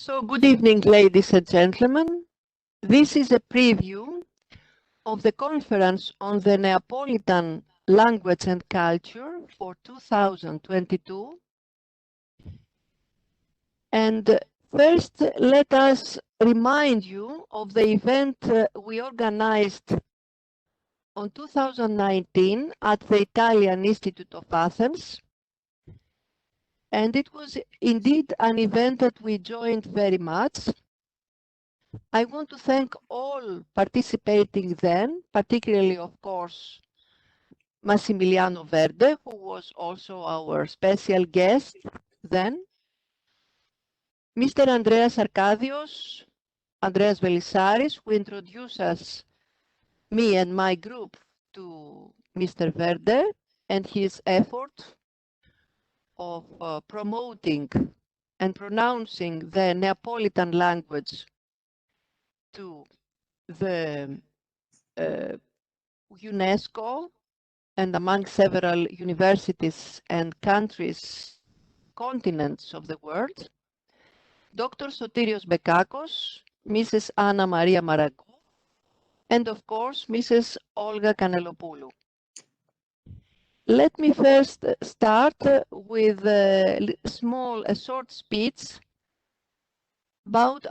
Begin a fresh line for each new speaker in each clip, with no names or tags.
So, good evening, ladies and gentlemen. This is a preview of the conference on the Neapolitan language and culture for 2022. And first, let us remind you of the event we organized on 2019 at the Italian Institute of Athens. And it was indeed an event that we joined very much. I want to thank all participating then, particularly, of course, Massimiliano Verde, who was also our special guest then, Mr. Andreas Arkadios, Andreas Velisaris, who introduced us, me and my group, to Mr. Verde and his effort of promoting and pronouncing the Neapolitan language to the UNESCO and among several universities and countries, continents of the world, Dr. Sotirios Bekakos, Mrs. Anna Maria Maragou, and of course, Mrs. Olga Kanelopoulou. Let me first start with a short speech about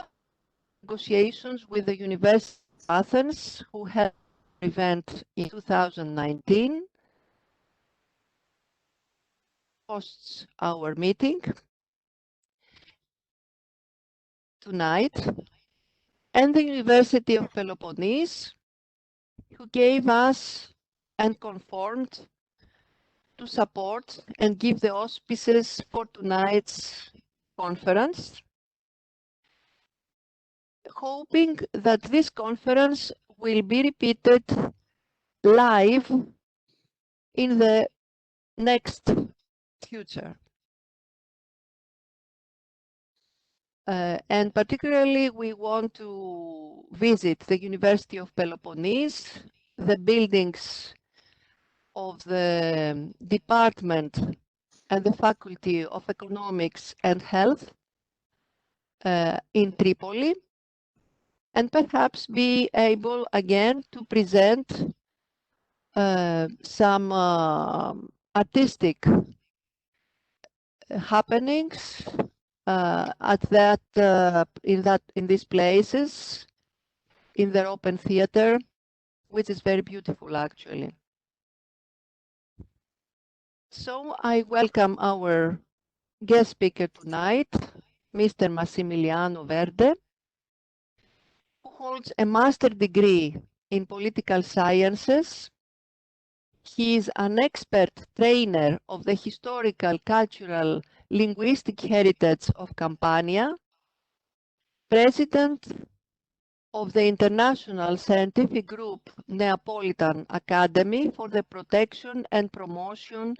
negotiations with the University of Athens, who held an event in 2019, hosts our meeting tonight, and the University of Peloponnese, who gave us and conformed to support and give the auspices for tonight's conference, hoping that this conference will be repeated live in the next future. And particularly, we want to visit the University of Peloponnese, the buildings of the Department and the Faculty of Economics and Health in Tripoli, and perhaps be able again to present some artistic happenings in these places, in their open theater, which is very beautiful actually. So I welcome our guest speaker tonight, Mr. Massimiliano Verde, who holds a master's degree in political sciences. He is an expert trainer of the historical, cultural, linguistic heritage of Campania, president of the international scientific group Neapolitan Academy for the protection and promotion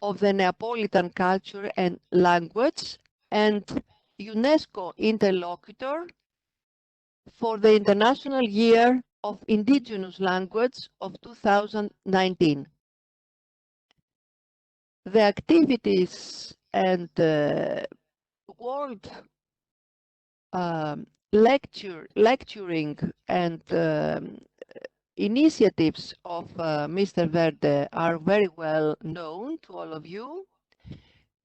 of the Neapolitan culture and language, and UNESCO interlocutor for the International Year of Indigenous Language of 2019. The activities and world lecturing and initiatives of Mr. Verde are very well known to all of you.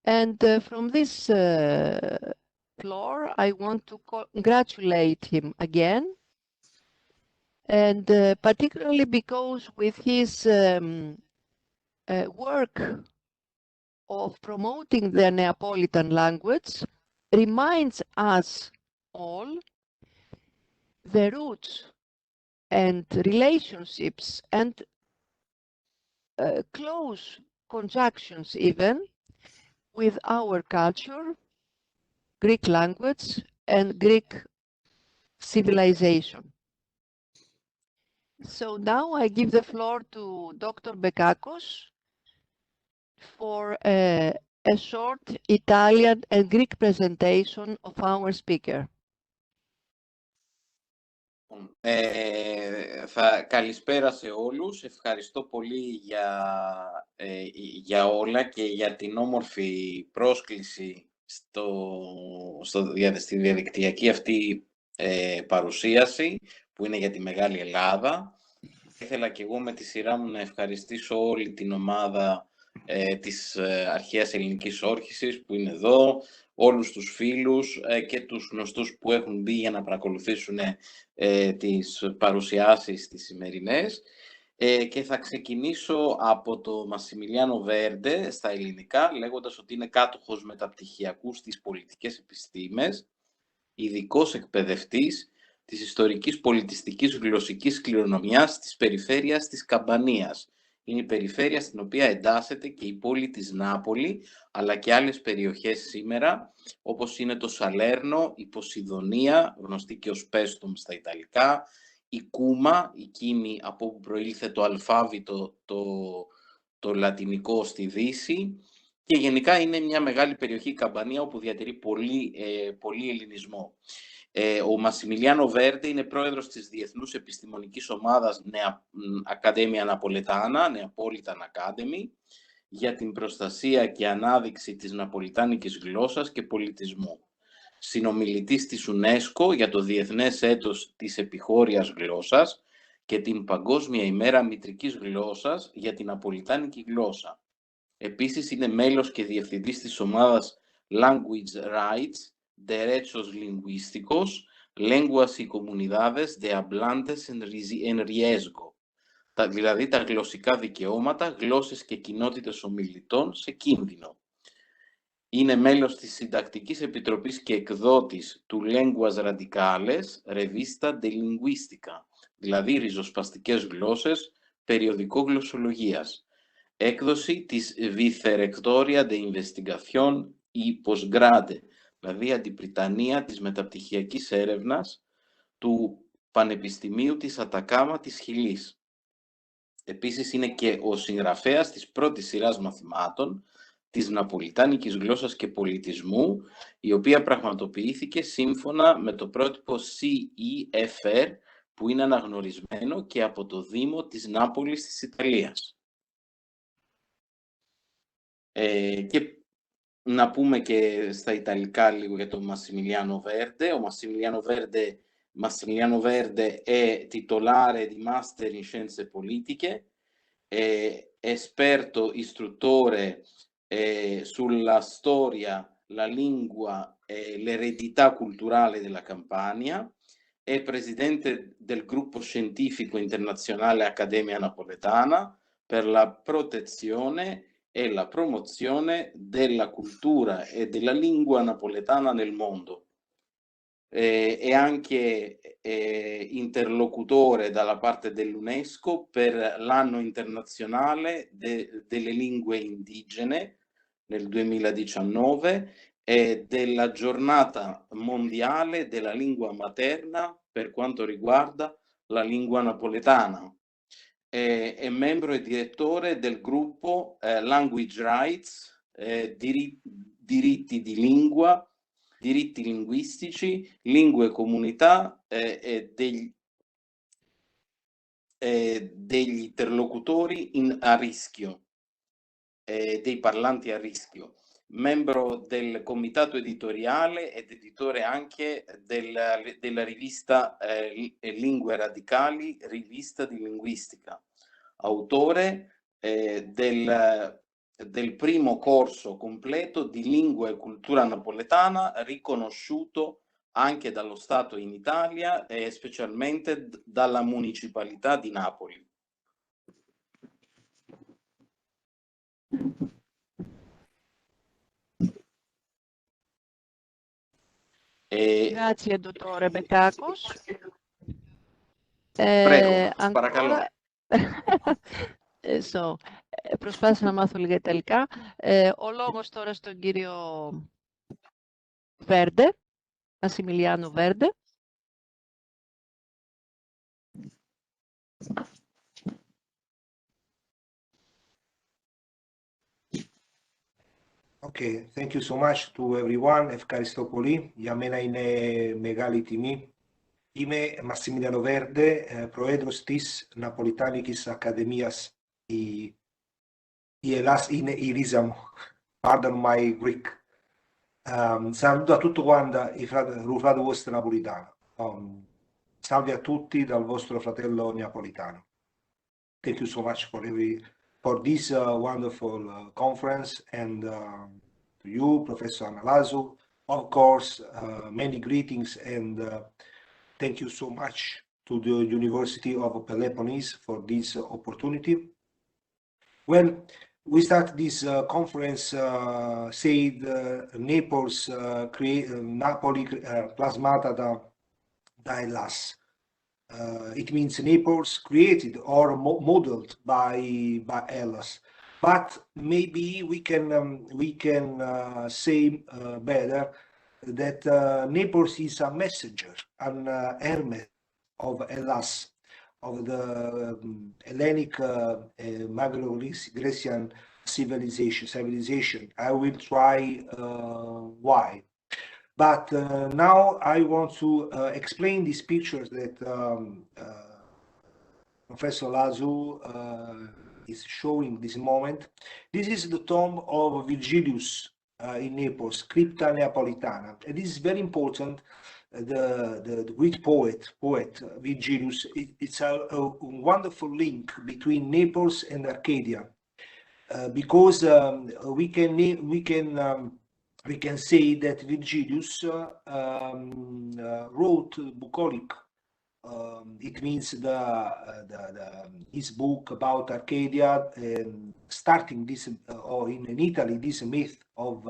And from this floor, I want to congratulate him again. And particularly because with his work of promoting the Neapolitan language reminds us all the roots and relationships and close conjunctions even with our culture, Greek language, and Greek civilization. So now I give the floor to Dr. Bekakos for a short Italian and Greek presentation of our speaker.
Καλησπέρα σε όλους. Ευχαριστώ πολύ για όλα και για την όμορφη πρόσκληση στη διαδικτυακή αυτή παρουσίαση που είναι για τη Μεγάλη Ελλάδα. Ήθελα και εγώ με τη σειρά μου να ευχαριστήσω όλη την ομάδα της Αρχαίας Ελληνικής Όρχησης που είναι εδώ, όλους τους φίλους και τους γνωστούς που έχουν μπει για να παρακολουθήσουν τις παρουσιάσεις τις σημερινές. Και θα ξεκινήσω από το Massimiliano Verde στα ελληνικά, λέγοντας ότι είναι κάτοχος μεταπτυχιακού στις πολιτικές επιστήμες, ειδικός εκπαιδευτής της ιστορικής πολιτιστικής γλωσσικής κληρονομιάς της περιφέρειας της Καμπανίας. Είναι η περιφέρεια στην οποία εντάσσεται και η πόλη της Νάπολη, αλλά και άλλες περιοχές σήμερα, όπως είναι το Σαλέρνο, η Ποσειδονία, γνωστή και ως Πέστουμ στα Ιταλικά, η Κούμα, η Κίμη, από όπου προήλθε το αλφάβητο, το λατινικό στη Δύση, και γενικά είναι μια μεγάλη περιοχή η Καμπανία όπου διατηρεί πολύ ελληνισμό. Ο Massimiliano Verde είναι πρόεδρος της Διεθνούς Επιστημονικής Ομάδας Academia Napoletana, Neapolitan Academy, για την προστασία και ανάδειξη της ναπολιτάνικης γλώσσας και πολιτισμού. Συνομιλητής της UNESCO για το Διεθνές Έτος της Επιχώριας Γλώσσας και την Παγκόσμια ημέρα μητρικής γλώσσας για την ναπολιτάνικη γλώσσα. Επίσης είναι μέλος και διευθυντής της ομάδας Language Rights, Derechos Lingüísticos, Lenguas y Comunidades de Hablantes en Riesgo, δηλαδή τα γλωσσικά δικαιώματα, γλώσσες και κοινότητες ομιλητών σε κίνδυνο. Είναι μέλος της Συντακτικής Επιτροπής και εκδότης του Lenguas Radicales, Revista de Linguística, δηλαδή ριζοσπαστικές γλώσσες, περιοδικό γλωσσολογίας. Έκδοση της Vicerrectoria de Investigación y Posgrade, δηλαδή αντιπριτανεία της μεταπτυχιακής έρευνας του Πανεπιστημίου της Ατακάμα της Χιλής. Επίσης είναι και ο συγγραφέας της πρώτης σειράς μαθημάτων της ναπολιτάνικης γλώσσας και πολιτισμού, η οποία πραγματοποιήθηκε σύμφωνα με το πρότυπο CEFR, που είναι αναγνωρισμένο και από το Δήμο της Νάπολης της Ιταλίας. Και να πούμε και στα Ιταλικά λίγο για τον Massimiliano Verde. Ο Massimiliano Verde è titolare di Master in Scienze Politiche, è esperto istruttore sulla storia, la lingua e l'eredità culturale della Campania, è presidente del gruppo scientifico internazionale Accademia Napoletana per la protezione e la promozione della cultura e della lingua napoletana nel mondo. È anche interlocutore dalla parte dell'UNESCO per l'anno internazionale delle lingue indigene nel 2019 e della giornata mondiale della lingua materna per quanto riguarda la lingua napoletana. È membro e direttore del gruppo Language Rights, diritti di lingua, diritti linguistici, lingue e comunità e degli interlocutori a rischio, dei parlanti a rischio. Membro del comitato editoriale ed editore anche della rivista Lingue Radicali, rivista di linguistica. Autore del primo corso completo di lingua e cultura napoletana, riconosciuto anche dallo Stato in Italia e specialmente dalla Municipalità di Napoli.
Grazie, dottore Bekakos.
Prego, παρακαλώ.
Προσπάθησα να μάθω λίγα Ιταλικά. Ο λόγος τώρα στον κύριο Verde, Massimiliano Verde.
Okay, thank you so much to everyone. Ευχαριστώ πολύ. Για μένα είναι μεγάλη τιμή. Είμαι Massimiliano Verde, πρόεδρος της Ναπολιτάνικης Ακαδημίας. Η Ελλάς είναι η ρίζα μου. Pardon my Greek. Saluto a tutto quanto il fratello vostro napolitano. Salve a tutti dal vostro fratello napolitano. Thank you so much for this wonderful conference, and to you, Professor Analazu, of course, many greetings, and thank you so much to the University of Peloponnese for this opportunity. Well, we start this conference, said Naples Napoli plasmata da Hellas. It means Naples created or modeled by Hellas. But maybe we can say better that Naples is a messenger, an hermes of Hellas, of the Hellenic Magno-Grecian civilization. I will try why. But now I want to explain these pictures that Professor Lazu is showing this moment. This is the tomb of Virgilius in Naples, Crypta Neapolitana. And this is very important. The Greek poet Virgilius. It's a wonderful link between Naples and Arcadia, because we can say that Virgilius wrote bucolic. It means his book about Arcadia, starting this, or in Italy, this myth of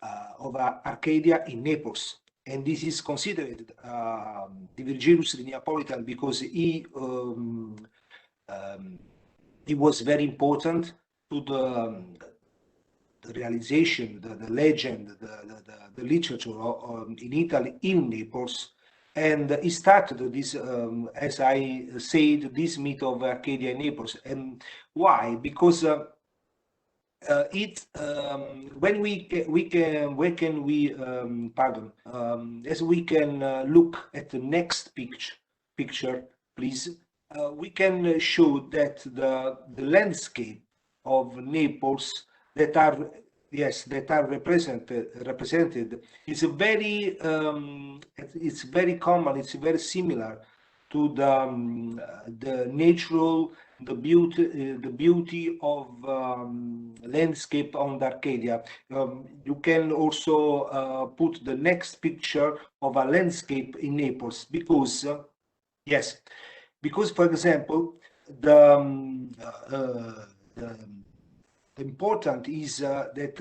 Arcadia in Naples. And this is considered the Virgilius the Neapolitan because he was very important to the realization, the legend, the literature in Italy, in Naples. And he started this, as I said, this myth of Arcadia in Naples. And why? Because when we can look at the next picture, please, we can show that the landscape of Naples that are represented is very it's very common, it's very similar to the natural, the beauty of landscape on the Arcadia. You can also put the next picture of a landscape in Naples because because, for example, the important is that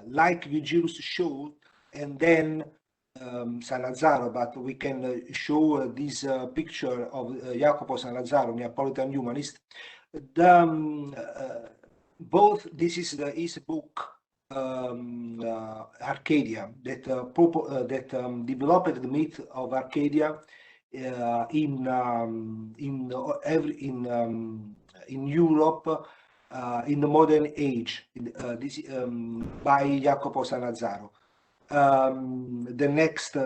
like Virgilius showed, and then Sanazzaro, but we can show this picture of Jacopo Sanazzaro, Neapolitan humanist. Both, this is his book Arcadia that developed the myth of Arcadia in Europe in the modern age, by Jacopo Sanazzaro. The next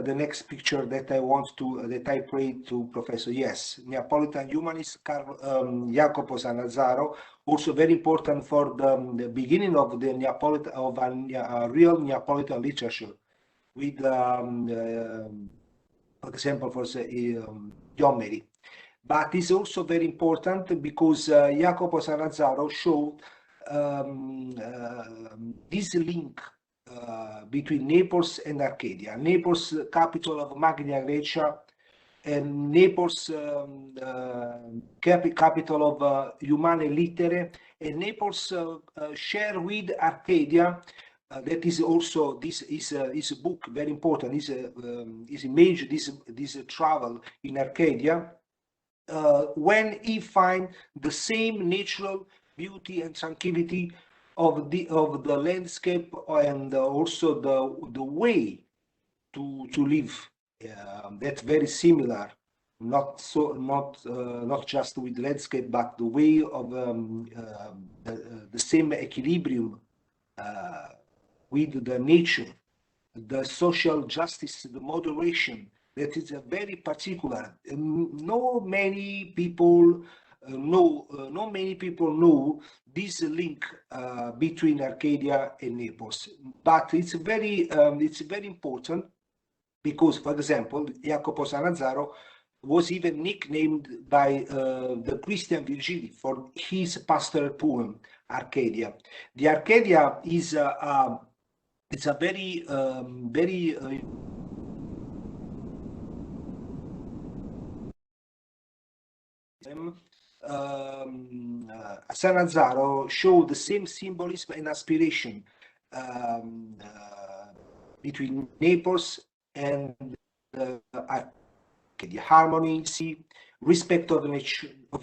picture that I prayed to Professor, yes, Neapolitan humanist Jacopo Sanazzaro, also very important for the beginning of the Neapolitan, of a real Neapolitan literature, with for example, for Yomeri. But it's also very important because Jacopo Sanazzaro showed this link between Naples and Arcadia. Naples, capital of Magna Graecia, and Naples, capital of Humane Littere, and Naples share with Arcadia. That is also, this is a book very important. Is image this travel in Arcadia. When he finds the same natural beauty and tranquility of the landscape, and also the way to live, that's very similar, not just with landscape, but the way of the same equilibrium with the nature, the social justice, the moderation. That is a very particular. No many people not many people know this link between Arcadia and Naples, but it's very important because, for example, Jacopo Sanazzaro was even nicknamed by the Christian Virgili for his pastoral poem Arcadia. The Arcadia is it's a very Sanazzaro showed the same symbolism and aspiration between Naples and Arcadia. Harmony, respect of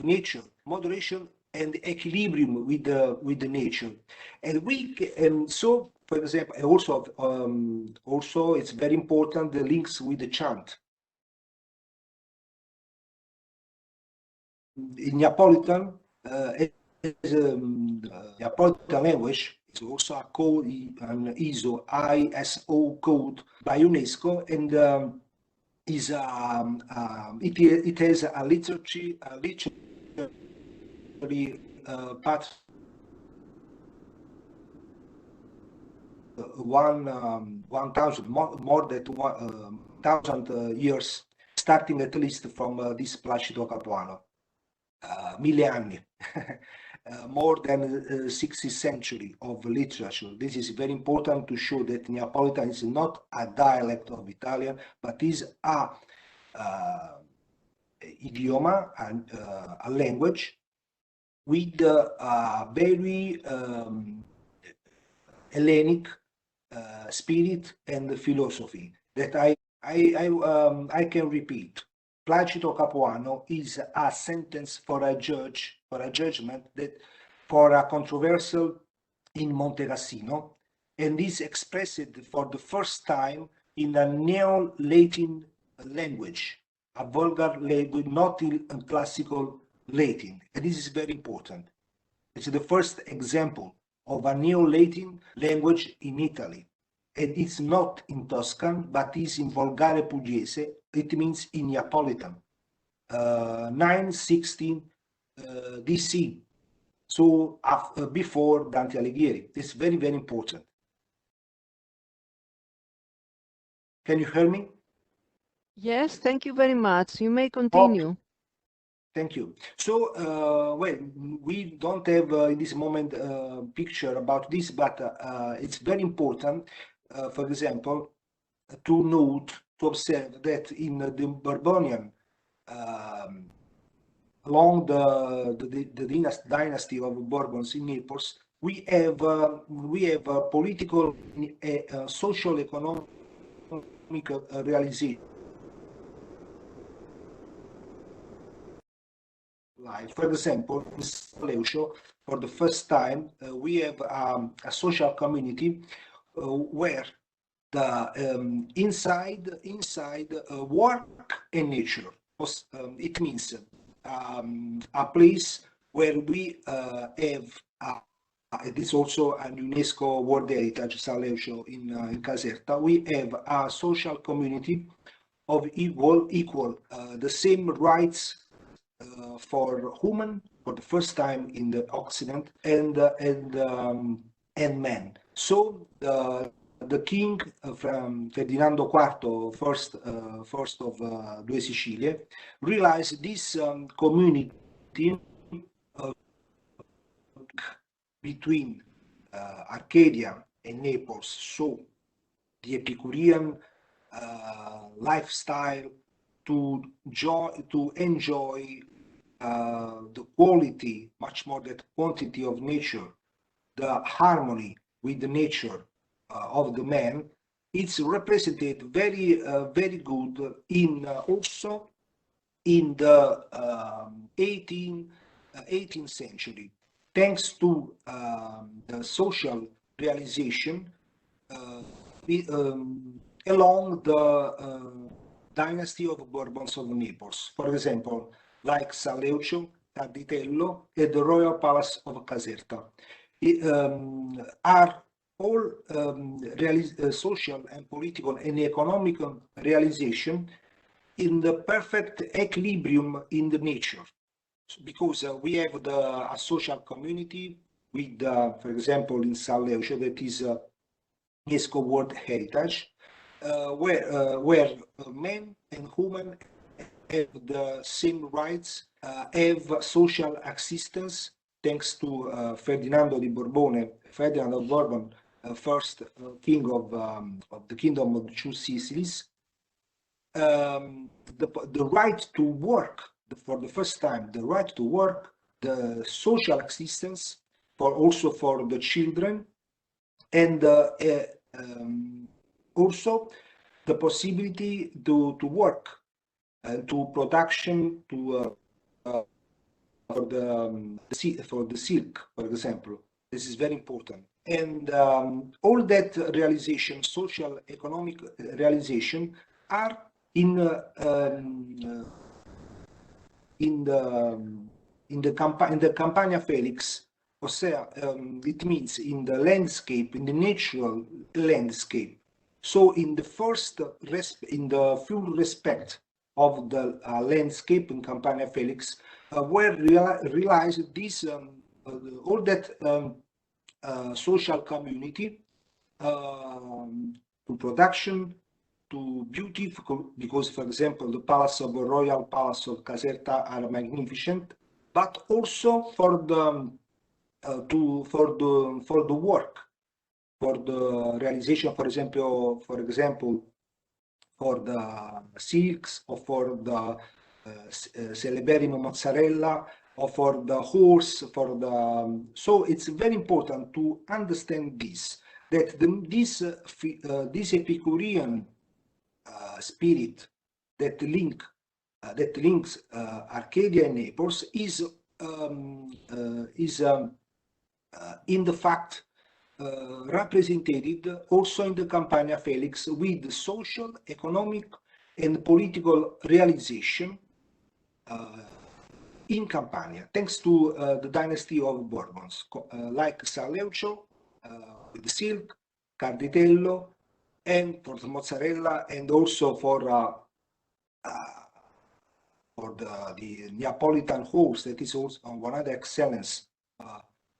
nature, moderation, and equilibrium with the nature. And so, for example, also it's very important the links with the chant. In Neapolitan, Neapolitan language is also a code, an ISO code by UNESCO, and it has a literary path. 1,000 more than 1,000 years, starting at least from this Placido Capuano. 1000 anni, more than 60th century of literature. This is very important to show that Neapolitan is not a dialect of Italian, but is a idioma and a language with a very Hellenic spirit and philosophy that I can repeat. Placido Capuano is a sentence for a judgment that for a controversial in Monte Cassino, and is expressed for the first time in a Neo-Latin language, a vulgar language, not in classical Latin. And this is very important. It's the first example of a Neo-Latin language in Italy. And it's not in Tuscan, but is in Volgare Pugliese. It means in Neapolitan. 916 DC. So before Dante Alighieri. It's very, very important. Can you hear me?
Yes, thank you very much. You may continue.
Okay. Thank you. So, well, we don't have in this moment picture about this, but it's very important, for example, to note, to observe that in the Bourbonian, along the dynasty of Bourbons in Naples, we have a political, social, economic realization. For example, in Saleuccio, for the first time, we have a social community where the inside work and nature. It means a place where we have it is also a UNESCO World Heritage, Saleuccio in Caserta. We have a social community of equal the same rights for human for the first time in the Occident and men. So the king from Ferdinando IV, first of Due Sicilie, realized this community between Arcadia and Naples. So the Epicurean lifestyle to enjoy the quality, much more than quantity of nature, the harmony with the nature of the man, it's represented very good in also in the 18th century, thanks to the social realization along the dynasty of Bourbons of Naples. For example, like Saleuccio, Carditello, and the Royal Palace of Caserta, are all social and political and economic realization in the perfect equilibrium in the nature. because we have a social community with, for example, in San Leucio, that is UNESCO World Heritage, where men and women have the same rights, have social assistance, thanks to Ferdinando of Bourbon, first king of the Kingdom of the Two Sicilies. The right to work, for the first time, the right to work, the social assistance also for the children, and also the possibility to work to production for the silk, for example. This is very important. And all that realization, social, economic realization, are in the Campania Felix, ossia, it means in the landscape, in the natural landscape. So in the full respect of the landscape in Campania Felix, where realized this all that social community to production, to beauty, because, for example, the Royal Palace of Caserta are magnificent, but also for the work, for the realization, for example, for the silks, or for the celeberrimo mozzarella, or for the horse, so it's very important to understand this, that this Epicurean spirit that links Arcadia and Naples is in the fact represented also in the Campania Felix, with social, economic, and political realization in Campania, thanks to the dynasty of Bourbons, like San Leucio with the silk, Carditello, and for the mozzarella, and also for the Neapolitan horse, that is also one other excellence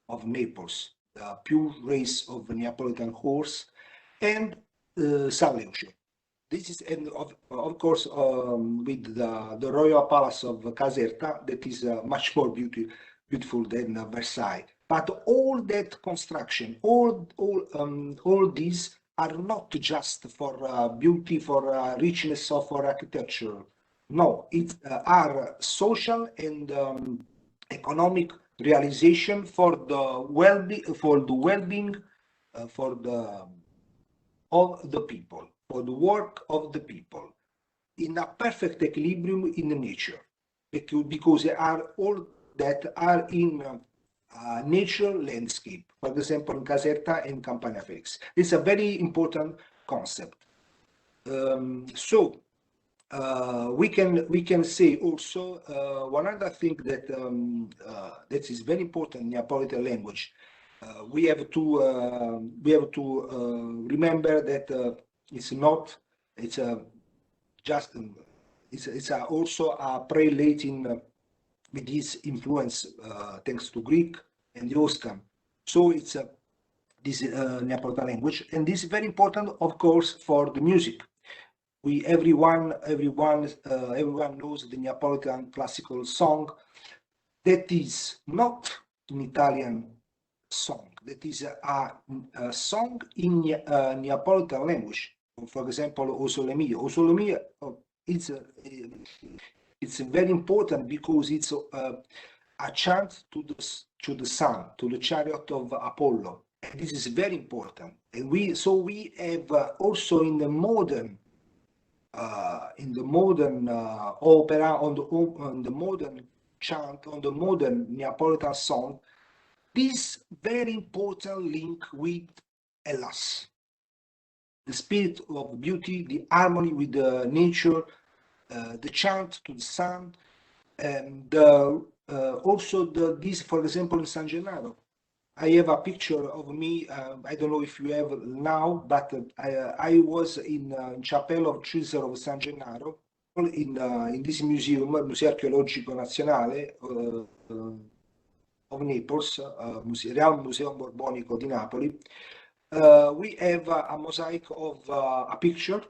of Naples, the pure race of the Neapolitan horse, and San Leucio. This is, and of course, with the Royal Palace of Caserta, that is much more beautiful than Versailles. But all that construction, all these are not just for beauty, for richness, or for architecture. No, it are social and economic realization for the well-being, of the people, for the work of the people, in a perfect equilibrium in the nature, because they are all that are in nature landscape, for example, in Caserta and Campania Felix. It's a very important concept. So we can say also one other thing that that is very important in Neapolitan language. We have to remember that it's also a pre-Latin with this influence thanks to Greek and the Etruscan. So it's this Neapolitan language, and this is very important, of course, for the music. Everyone knows the Neapolitan classical song. That is not an Italian song. That is a song in Neapolitan language. For example, O Sole Mio. O Sole Mio, it's very important because it's a chant to the sun, to the chariot of Apollo. And this is very important. And we have also in the modern opera, on the modern chant, on the modern Neapolitan song, this very important link with Hellas, the spirit of beauty, the harmony with the nature, the chant to the sun, and also this, for example, in San Gennaro. I have a picture of me. I don't know if you have now, but I was in Chapel of Treasure of San Gennaro, in this museum, Museo Archeologico Nazionale of Naples, Real Museo Borbonico di Napoli, we have a mosaic of a picture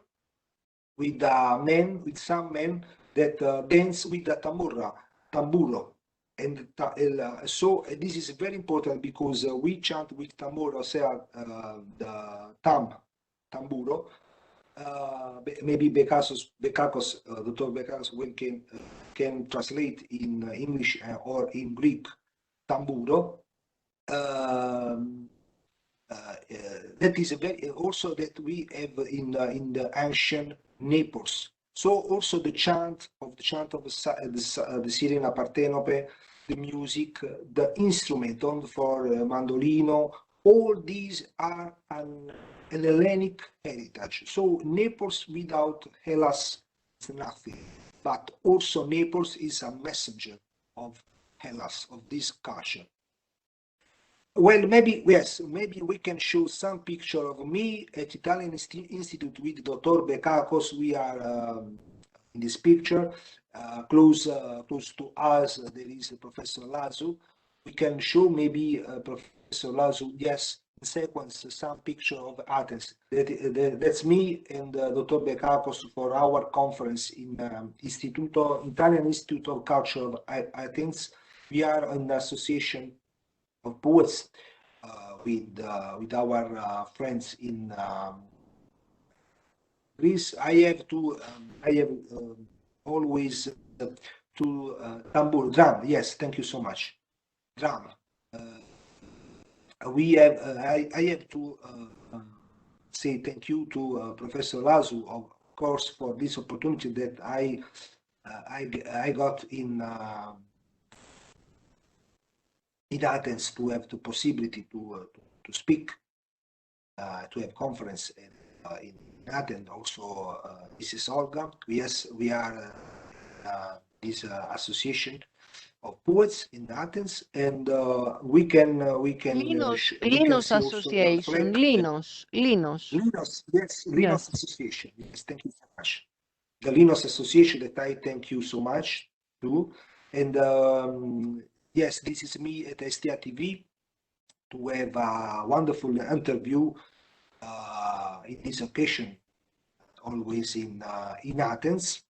with some men that dance with the tamburo. And so this is very important because we chant with tamburo, the tamburo. Maybe Dr. Bekakos can translate in English or in Greek, tamburo. That is also that we have in the ancient Naples. So also the chant of the Sirena Partenope, the music, the instrument for mandolino, all these are an Hellenic heritage. So Naples without Hellas is nothing. But also Naples is a messenger of Hellas, of this culture. Well, maybe, yes, maybe we can show some picture of me at Italian Institute with Dr. Bekakos. We are in this picture. Close to us, there is Professor Lazu. We can show maybe Professor Lazu, yes, in sequence, some picture of Athens. That's me and Dr. Bekakos for our conference in Italian Institute of Culture of Athens. We are in association of poets with our friends in Greece. I have always to drum. Yes, thank you so much. Drum. We have. I have to say thank you to Professor Lazu, of course, for this opportunity that I got in Athens to have the possibility to speak, to have conference in Athens. Also, this is Olga. Yes, we are this association of poets in Athens, and we can
Linos Association. Linos.
Yes, Linos
Yes.
Association. Yes, thank you so much. The Linos Association that I thank you so much too, and. Yes, this is me at STA TV to have a wonderful interview in this occasion, always in Athens.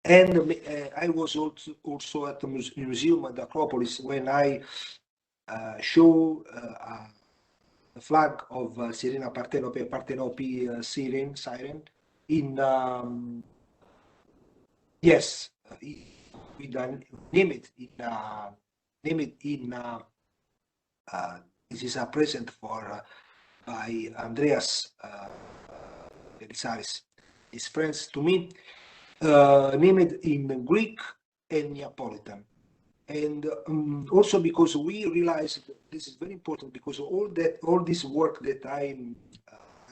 And I was also at the museum at the Acropolis when I show the flag of Sirena Partenope siren in yes, with a name it in this is a present for by Andreas Belisaris, his friends to me, named in Greek and Neapolitan. And also because we realized this is very important, because all this work that I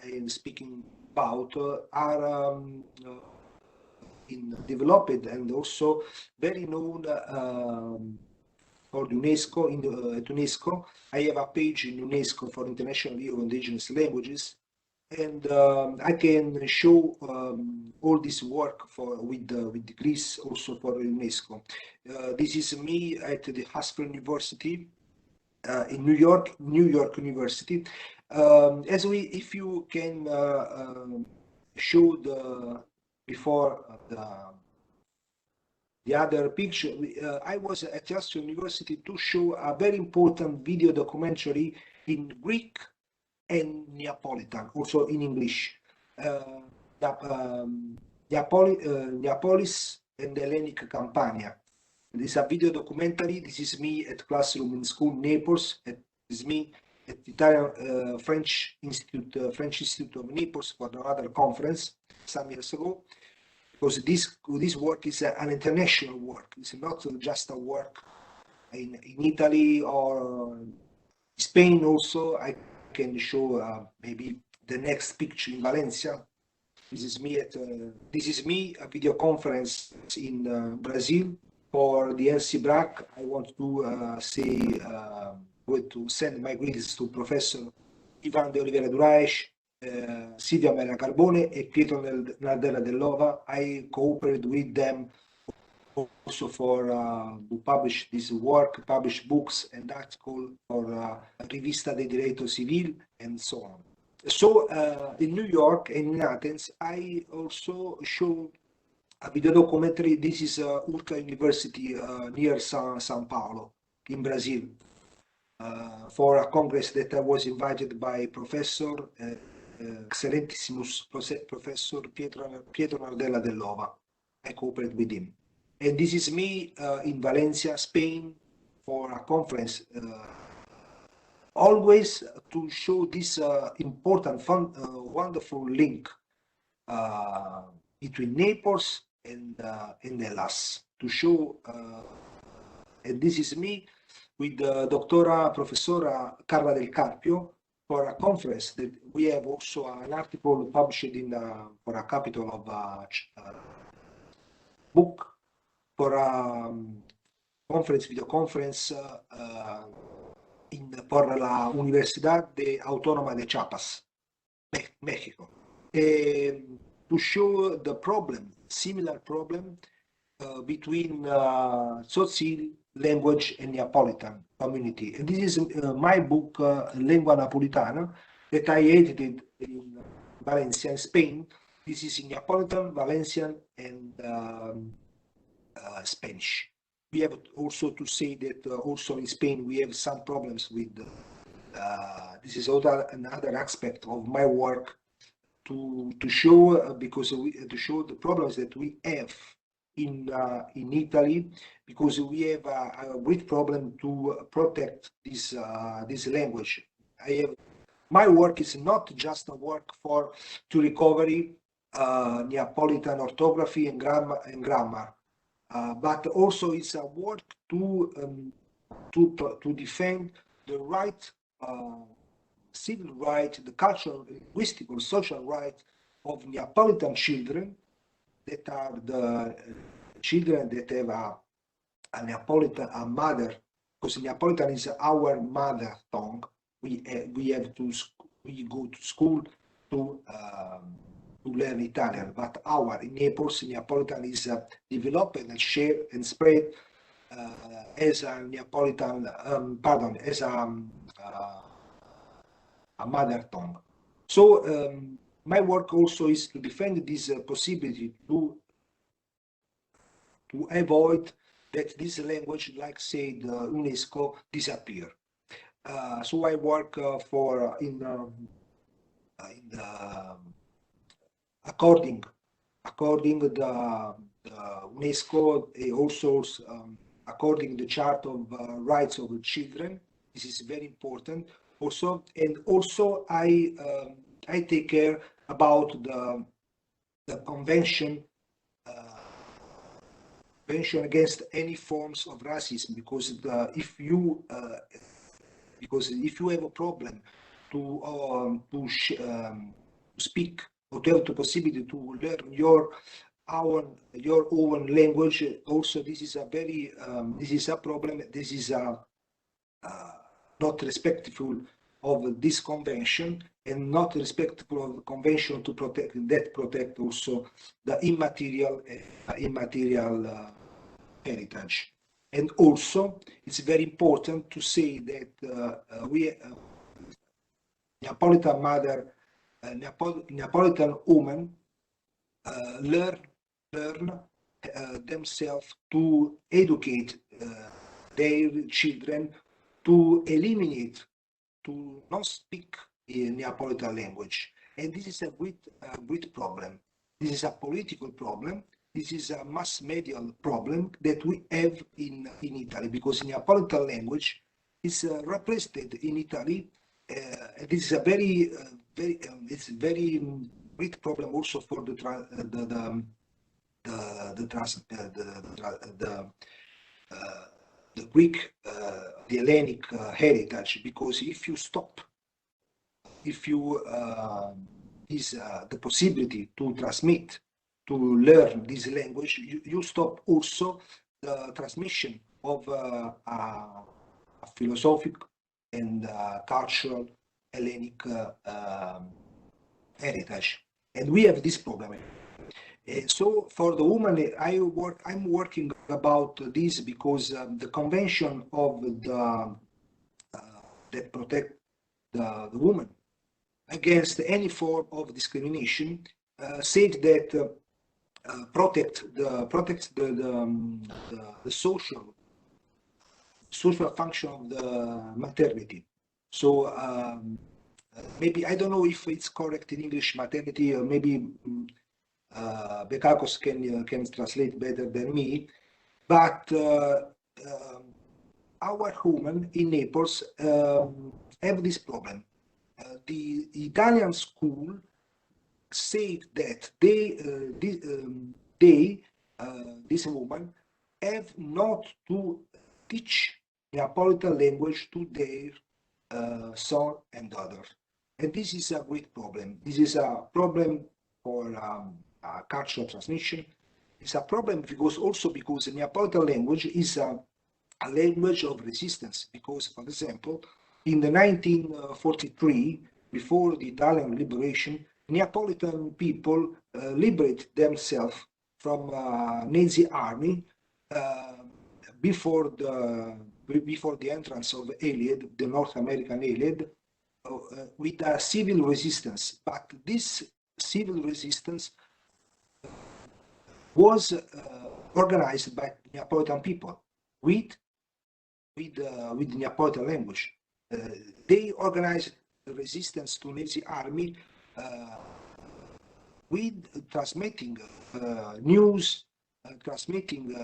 am speaking about are developed and also very known for UNESCO. At UNESCO, I have a page in UNESCO for International Year of Indigenous Languages, and I can show all this work with Greece also for UNESCO. This is me at the Hasper University in New York University. If you can show before the other picture, I was at Jasper University to show a very important video documentary in Greek and Neapolitan, also in English. Neapolis and the Hellenic Campania. This is a video documentary. This is me at classroom in school Naples. This is me at Italian French Institute of Naples for another conference some years ago. Because this work is an international work. It's not just a work in Italy or Spain. Also, I can show maybe the next picture in Valencia. This is me a video conference in Brazil for the NC-BRAC. I want to say, to send my greetings to Professor Ivan de Oliveira Duraes, Silvia Maria Carbone and Pietro Nardella Dell'Ova. I cooperated with them also for to publish this work, publish books and articles for Rivista de Direito Civil and so on. So in New York and in Athens, I also show a video documentary. This is Urca University near São Paulo in Brazil for a congress that I was invited by Professor Excelentissimus Professor Pietro Nardella Dell'Ova. I cooperated with him. And this is me in Valencia, Spain, for a conference, always to show this important, fun, wonderful link between Naples and Hellas, to show, and this is me with Doctora Professora Carla Del Carpio for a conference that we have also an article published in for a capital of book for a conference, video conference por la Universidad Autónoma de Chiapas, Mexico, to show the problem, similar problem between Tzotzil language and Neapolitan community. And this is my book, Lingua Napolitana, that I edited in Valencia, in Spain. This is in Neapolitan, Valencian, and Spanish. We have also to say that also in Spain we have some problems with this is another aspect of my work to show because to show the problems that we have in Italy, because we have a great problem to protect this this language. My work is not just a work to recovery Neapolitan orthography and grammar. But also it's a work to defend the right, civil right, the cultural, linguistic, or social right of Neapolitan children that are the children that have a Neapolitan mother, because Neapolitan is our mother tongue. We go to school to learn Italian, but in Naples, Neapolitan is developed and shared and spread as a Neapolitan, as a mother tongue. So my work also is to defend this possibility to avoid that this language, like said UNESCO, disappear. So I work for in the according the UNESCO, also according the Chart of Rights of Children. This is very important also, and also I take care about the convention against any forms of racism, because if you have a problem to speak or to have the possibility to learn your own language, also this is a very this is a problem. This is not respectful of this convention, and not respectful of the convention to protect also the immaterial heritage. And also it's very important to say that Neapolitan mother, Neapolitan women learn themselves to educate their children to eliminate, to not speak in Neapolitan language. And this is a great problem. This is a political problem. This is a mass media problem that we have in Italy, because Neapolitan language is replaced in Italy. This is a very it's very great problem also for the Greek, the Hellenic heritage, because if you stop, if you the possibility to transmit, to learn this language, you stop also the transmission of a philosophic and cultural Hellenic heritage, and we have this problem. So for the woman, I'm working about this because the convention of that protect the woman against any form of discrimination said that protects the social function of the maternity. So maybe I don't know if it's correct in English, maternity, or maybe Bekakos can translate better than me, but our women in Naples have this problem. The Italian school said that this woman have not to teach Neapolitan language to their son and daughter. And this is a great problem. This is a problem for cultural transmission. It's a problem because the Neapolitan language is a language of resistance. Because, for example, in the 1943, before the Italian liberation, Neapolitan people liberated themselves from Nazi army before the entrance of Allied, the North American Allied, with a civil resistance. But this civil resistance was organized by Neapolitan people with the Neapolitan language. They organized the resistance to Nazi army with transmitting news, transmitting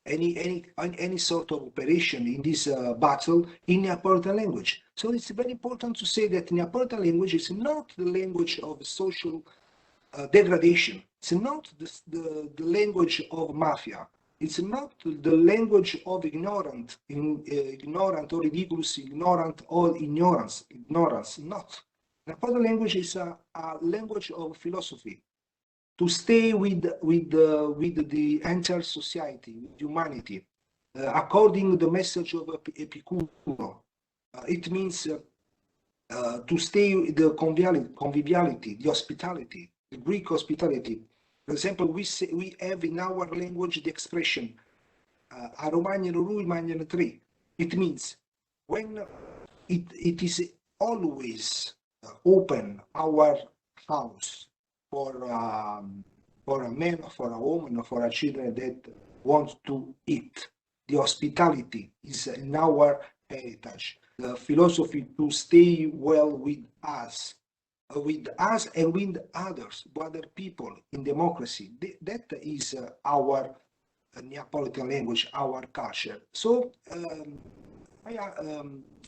any sort of operation in this battle in Neapolitan language. So it's very important to say that Neapolitan language is not the language of social degradation. It's not the language of mafia. It's not the language of ignorant or ridiculous, ignorant or ignorance. Not. Neapolitan language is a language of philosophy. To stay with the entire society, with humanity, according to the message of Epicuro. It means to stay with the conviviality, the hospitality, the Greek hospitality. For example, we have in our language the expression "a Romagnano lui mangiano tre." It means when it is always open our house for a man, or for a woman, or for a children that want to eat. The hospitality is in our heritage. The philosophy to stay well with us and with others, with other people in democracy. That is our Neapolitan language, our culture. So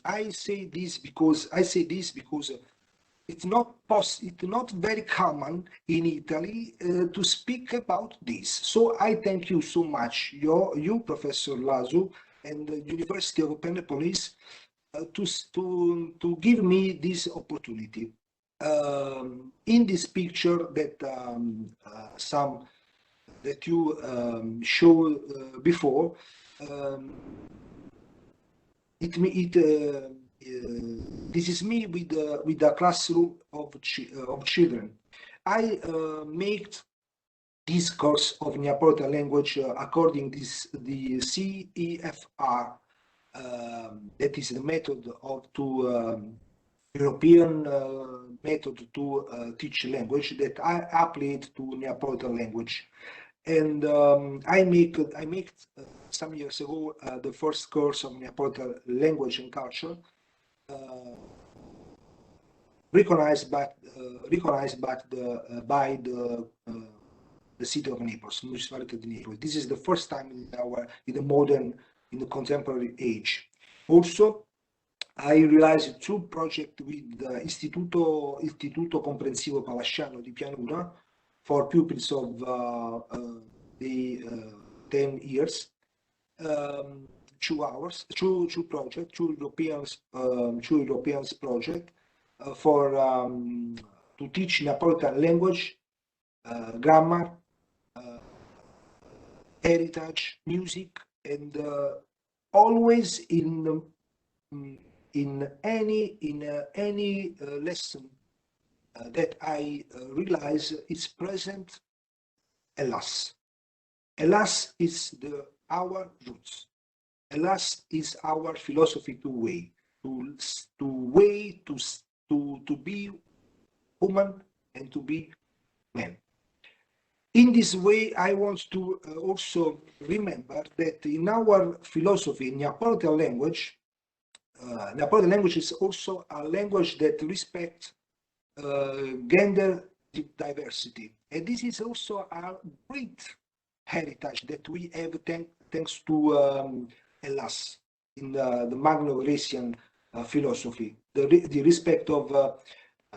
I say this because it's not very common in Italy to speak about this. So I thank you so much, you Professor Lazu, and the University of Peloponnese to give me this opportunity. In this picture that you showed before, this is me with a classroom of children. I made this course of Neapolitan language according to the CEFR, that is the method European method to teach language that I applied to Neapolitan language. And I make some years ago the first course of Neapolitan language and culture, recognized by the city of Naples, municipality of Naples. This is the first time in the contemporary age. Also, I realized two projects with the Istituto Comprensivo Palasciano di Pianura for pupils of the 10 years. 2 projects, two Europeans project for to teach Neapolitan language, grammar, heritage, music, and always in in any lesson that I realize it's present Hellas. Hellas is our roots. Hellas is our philosophy to be human and to be man. In this way, I want to also remember that in our philosophy, Neapolitan language is also a language that respects gender diversity. And this is also a great heritage that we have thanks to Hellas in the Magno-Grecian philosophy, the respect of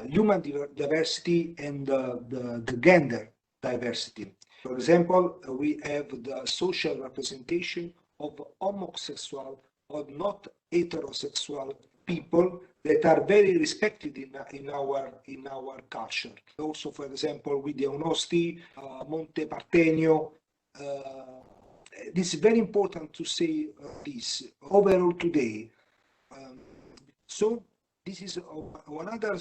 human diversity and the gender diversity. For example, we have the social representation of homosexual or not heterosexual people that are very respected in our culture. Also, for example, with the Eunosti, Monte Partenio. This is very important to say this overall today. So this is another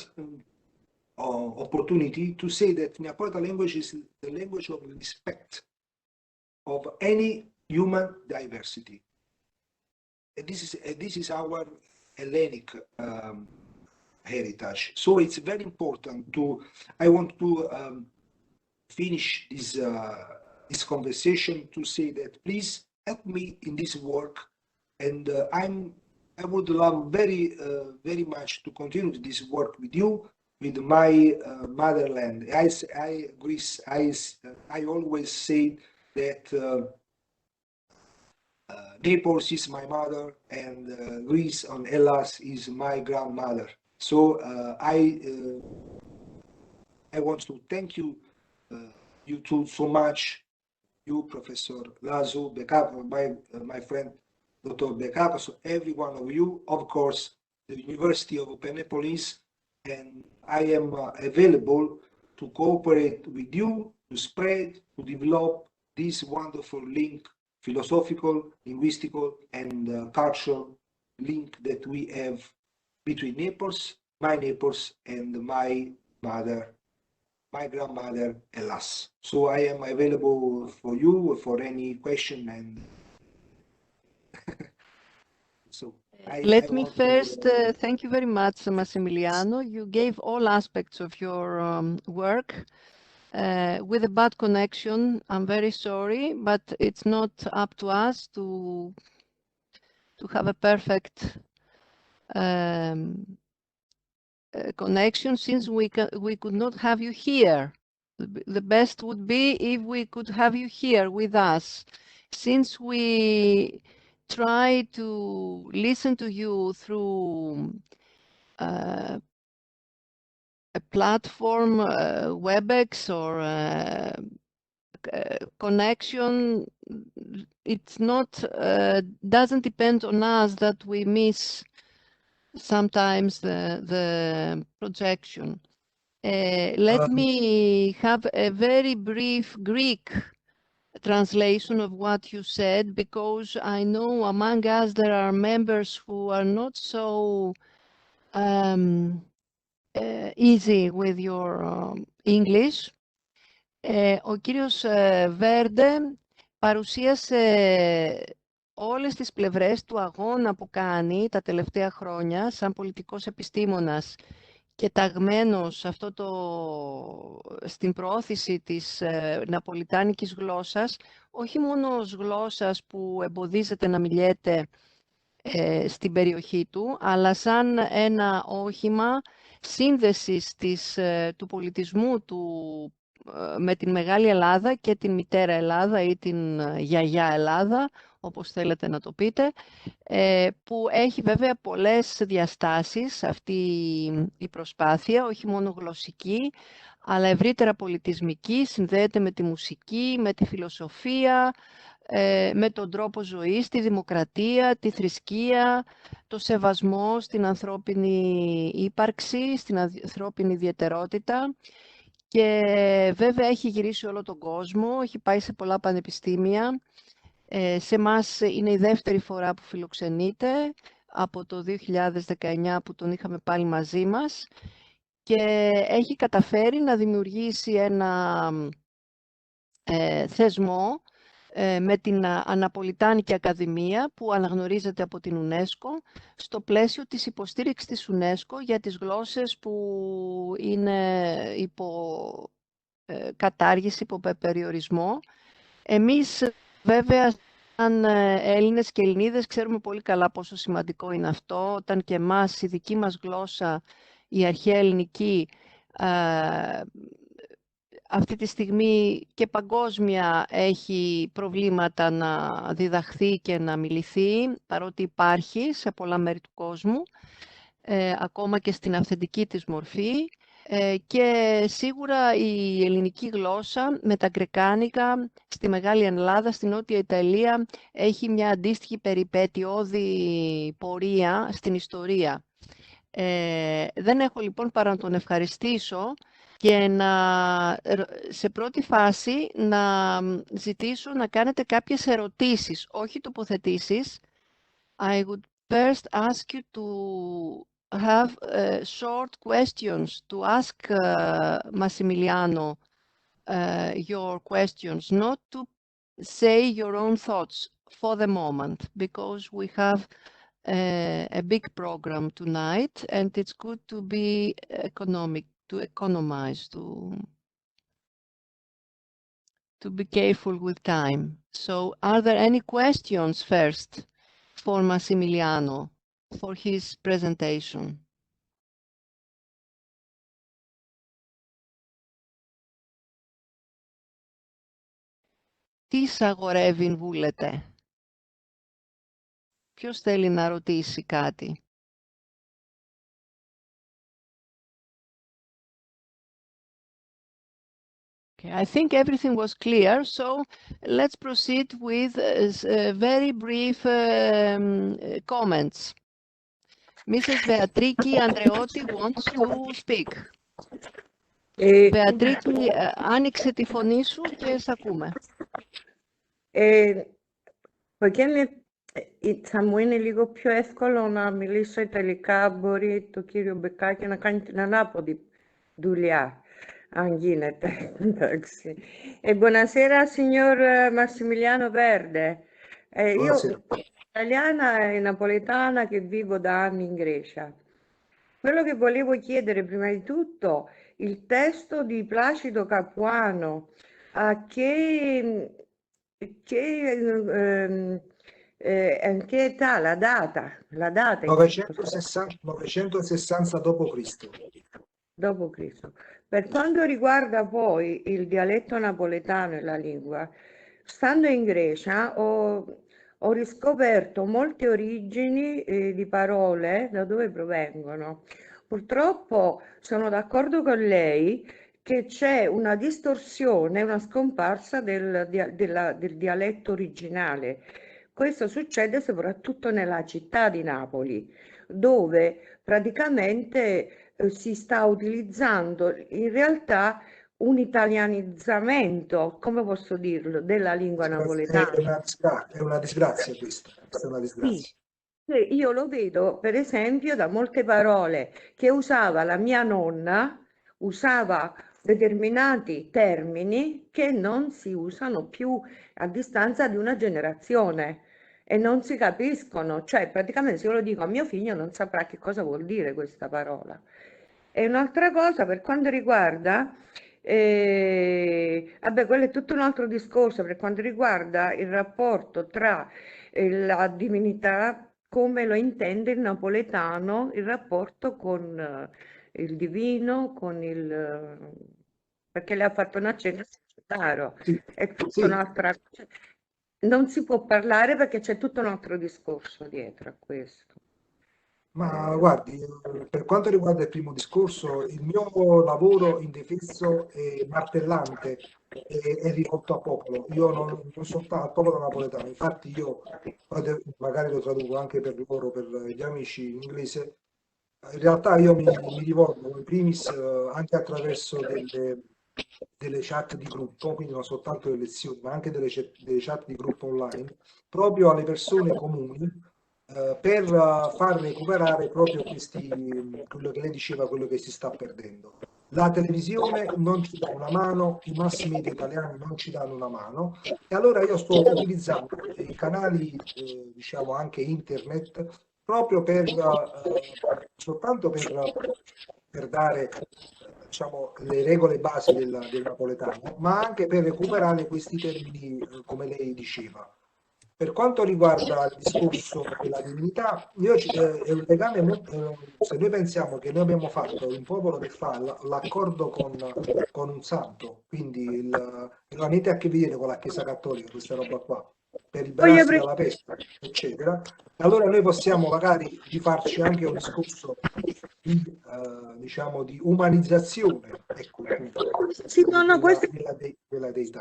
opportunity to say that Neapolitan language is the language of respect of any human diversity. And this is our Hellenic heritage. So it's very important I want to finish this conversation to say that please help me in this work, and I would love very much to continue this work with you, with my motherland. Greece. I always say that Naples is my mother, and Greece and Hellas is my grandmother. So I want to thank you, you two, so much. You, Professor Lazo, Beccapo, my friend, Dr. Beccapo, so every one of you, of course, the University of Peloponnese, and I am available to cooperate with you, to spread, to develop this wonderful link, philosophical, linguistical, and cultural link that we have between Naples, and my mother, my grandmother, Hellas. So I am available for you for any question, and so
Let me first thank you very much, Massimiliano. You gave all aspects of your work. With a bad connection, I'm very sorry, but it's not up to us to have a perfect connection, since we could not have you here. The best would be if we could have you here with us, since we try to listen to you through a platform, WebEx or connection. It's not doesn't depend on us that we miss sometimes the projection. Let me have a very brief Greek translation of what you said, because I know among us there are members who are not so easy with your English. Ο κύριος Βέρντε παρουσίασε όλες τις πλευρές του αγώνα που κάνει τα τελευταία χρόνια σαν πολιτικός επιστήμονας και ταγμένος στην προώθηση της ναπολιτάνικης γλώσσας, όχι μόνο ως γλώσσας που εμποδίζεται να μιλιέται στην περιοχή του, αλλά σαν ένα όχημα σύνδεσης του πολιτισμού του με την Μεγάλη Ελλάδα και την Μητέρα Ελλάδα ή την Γιαγιά Ελλάδα, όπως θέλετε να το πείτε, που έχει βέβαια πολλές διαστάσεις αυτή η προσπάθεια, όχι μόνο γλωσσική, αλλά ευρύτερα πολιτισμική, συνδέεται με τη μουσική, με τη φιλοσοφία, με τον τρόπο ζωής, τη δημοκρατία, τη θρησκεία, το σεβασμό στην ανθρώπινη ύπαρξη, στην ανθρώπινη ιδιαιτερότητα. Και βέβαια έχει γυρίσει όλο τον κόσμο, έχει πάει σε πολλά πανεπιστήμια. Σε εμάς είναι η δεύτερη φορά που φιλοξενείται από το 2019 που τον είχαμε πάλι μαζί μας και έχει καταφέρει να δημιουργήσει ένα θεσμό με την Αναπολιτάνικη Ακαδημία που αναγνωρίζεται από την UNESCO στο πλαίσιο της υποστήριξης της UNESCO για τις γλώσσες που είναι υπό κατάργηση, υπό περιορισμό. Εμείς βέβαια σαν Έλληνες και Ελληνίδες ξέρουμε πολύ καλά πόσο σημαντικό είναι αυτό, όταν και εμάς η δική μας γλώσσα, η αρχαία ελληνική, αυτή τη στιγμή και παγκόσμια έχει προβλήματα να διδαχθεί και να μιληθεί, παρότι υπάρχει σε πολλά μέρη του κόσμου, ακόμα και στην αυθεντική της μορφή. Και σίγουρα η ελληνική γλώσσα με τα γκρεκάνικα στη Μεγάλη Ελλάδα, στην Νότια Ιταλία, έχει μια αντίστοιχη περιπέτειώδη πορεία στην ιστορία. Δεν έχω λοιπόν παρά να τον ευχαριστήσω και σε πρώτη φάση να ζητήσω να κάνετε κάποιες ερωτήσεις, όχι τοποθετήσεις. I would first ask you to have short questions, to ask Massimiliano your questions, not to say your own thoughts for the moment, because we have a big program tonight and it's good to be economic, to economize, to be careful with time. So are there any questions first for Massimiliano for his presentation? Τι σαγορεύειν βούλετε? Ποιος θέλει να ρωτήσει κάτι? Okay, I think everything was clear, so let's proceed with very brief comments. Mrs. Beatrici Andreotti wants to speak. Beatrici, άνοιξε τη φωνή σου και σ' ακούμε.
Θα μου είναι λίγο πιο εύκολο να μιλήσω ιταλικά, μπορεί το κύριο Μπεκάκη να κάνει την ανάποδη δουλειά, αν γίνεται. Εντάξει. Buonasera, signor Massimiliano Verde. Io italiana e napoletana che vivo da anni in Grecia. Quello che volevo chiedere prima di tutto, il testo di Placido Capuano, a che età, la data
960 d.C.
Dopo Cristo. Per quanto riguarda poi il dialetto napoletano e la lingua, stando in Grecia ho riscoperto molte origini di parole da dove provengono. Purtroppo sono d'accordo con lei che c'è una distorsione, una scomparsa del dialetto originale. Questo succede soprattutto nella città di Napoli, dove praticamente si sta utilizzando in realtà un italianizzamento, come posso dirlo, della lingua napoletana.
È una disgrazia questa, è una disgrazia.
Sì, io lo vedo per esempio da molte parole che usava la mia nonna, usava determinati termini che non si usano più a distanza di una generazione e non si capiscono, cioè praticamente se io lo dico a mio figlio non saprà che cosa vuol dire questa parola. E un'altra cosa per quanto riguarda, vabbè, quello è tutto un altro discorso per quanto riguarda il rapporto tra la divinità, come lo intende il napoletano, il rapporto con il divino, con perché le ha fatto un accenno secundario,
Sì,
è tutta
sì.
un'altra, non si può parlare perché c'è tutto un altro discorso dietro a questo.
Ma guardi, per quanto riguarda il primo discorso, il mio lavoro indefesso è martellante e è rivolto al popolo. Io non soltanto al popolo napoletano, infatti io magari lo traduco anche per loro, per gli amici in inglese. In realtà io mi rivolgo in primis anche attraverso delle chat di gruppo, quindi non soltanto delle lezioni, ma anche delle chat di gruppo online, proprio alle persone comuni per far recuperare proprio quello che lei diceva, quello che si sta perdendo. La televisione non ci dà una mano, i mass media italiani non ci danno una mano, e allora io sto utilizzando i canali, diciamo anche internet, proprio soltanto per dare diciamo, le regole basi del napoletano, ma anche per recuperare questi termini, come lei diceva. Per quanto riguarda il discorso della divinità, è un legame se noi pensiamo che noi abbiamo fatto un popolo che fa l'accordo con un santo, quindi non ha niente a che vedere con la Chiesa Cattolica, questa roba qua, per liberarsi dalla peste, eccetera. Allora noi possiamo magari rifarci anche un discorso diciamo, di umanizzazione, ecco,
Sì, no, no, questo
della deità.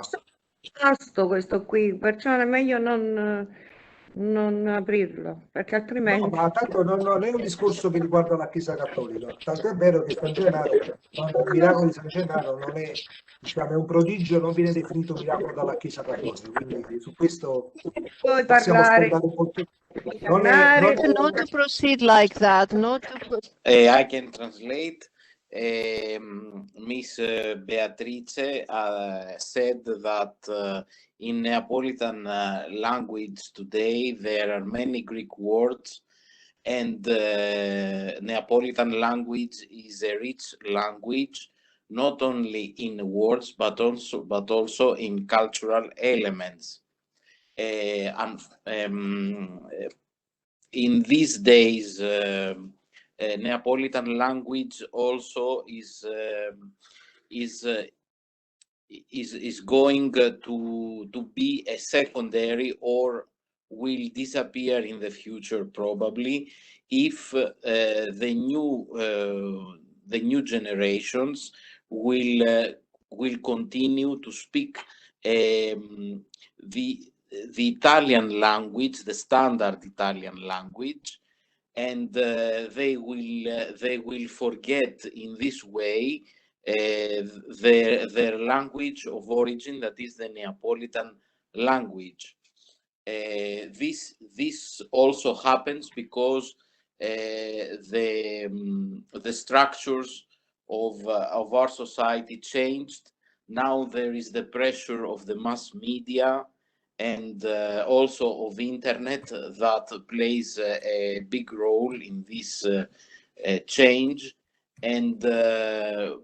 vasto questo qui, perciò è meglio non aprirlo, perché
No,
altrimenti...
ma tanto non è un discorso che riguarda la Chiesa Cattolica, tanto è vero che San Gennaro, il miracolo di San Gennaro non è, diciamo, è un prodigio, non viene definito miracolo dalla Chiesa Cattolica, quindi su questo
Puoi
possiamo
parlare,
spendere un po' tutto.
Not to proceed like that, not to
I can translate. Miss Beatrice said that in Neapolitan language today there are many Greek words, and Neapolitan language is a rich language, not only in words but also in cultural elements. In these days, Neapolitan language also is going to be a secondary, or will disappear in the future probably, if the new generations will continue to speak the Italian language, the standard Italian language, and they will forget in this way their language of origin, that is the Neapolitan language. This also happens because the structures of our society changed. Now there is the pressure of the mass media and also of internet that plays a big role in this change, and the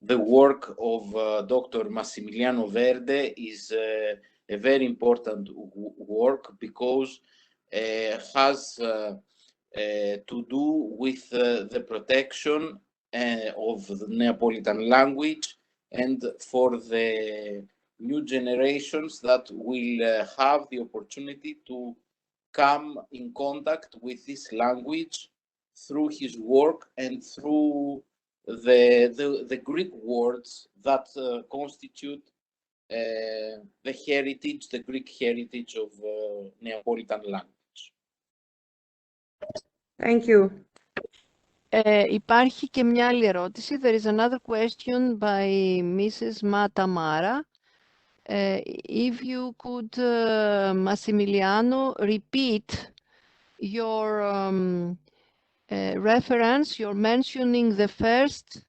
work of Dr. Massimiliano Verde is a very important work, because has to do with the protection of the Neapolitan language, and for the new generations that will have the opportunity to come in contact with this language through his work and through the Greek words that constitute the heritage, the Greek heritage of Neapolitan language.
Thank you.
Υπάρχει και μια άλλη ερώτηση. There is another question by Mrs. Matamara. If you could, Massimiliano, repeat your reference, you're mentioning the first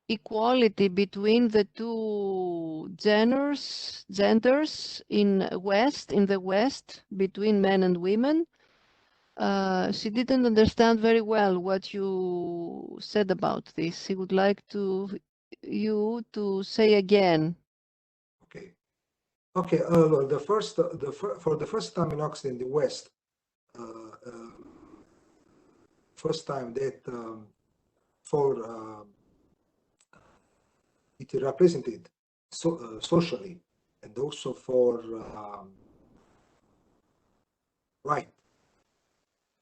equality between the two genders in the West, between men and women. She didn't understand very well what you said about this. She would like you to say again.
Okay. For the first time in Oxford in the West, first time that it represented socially, and also for right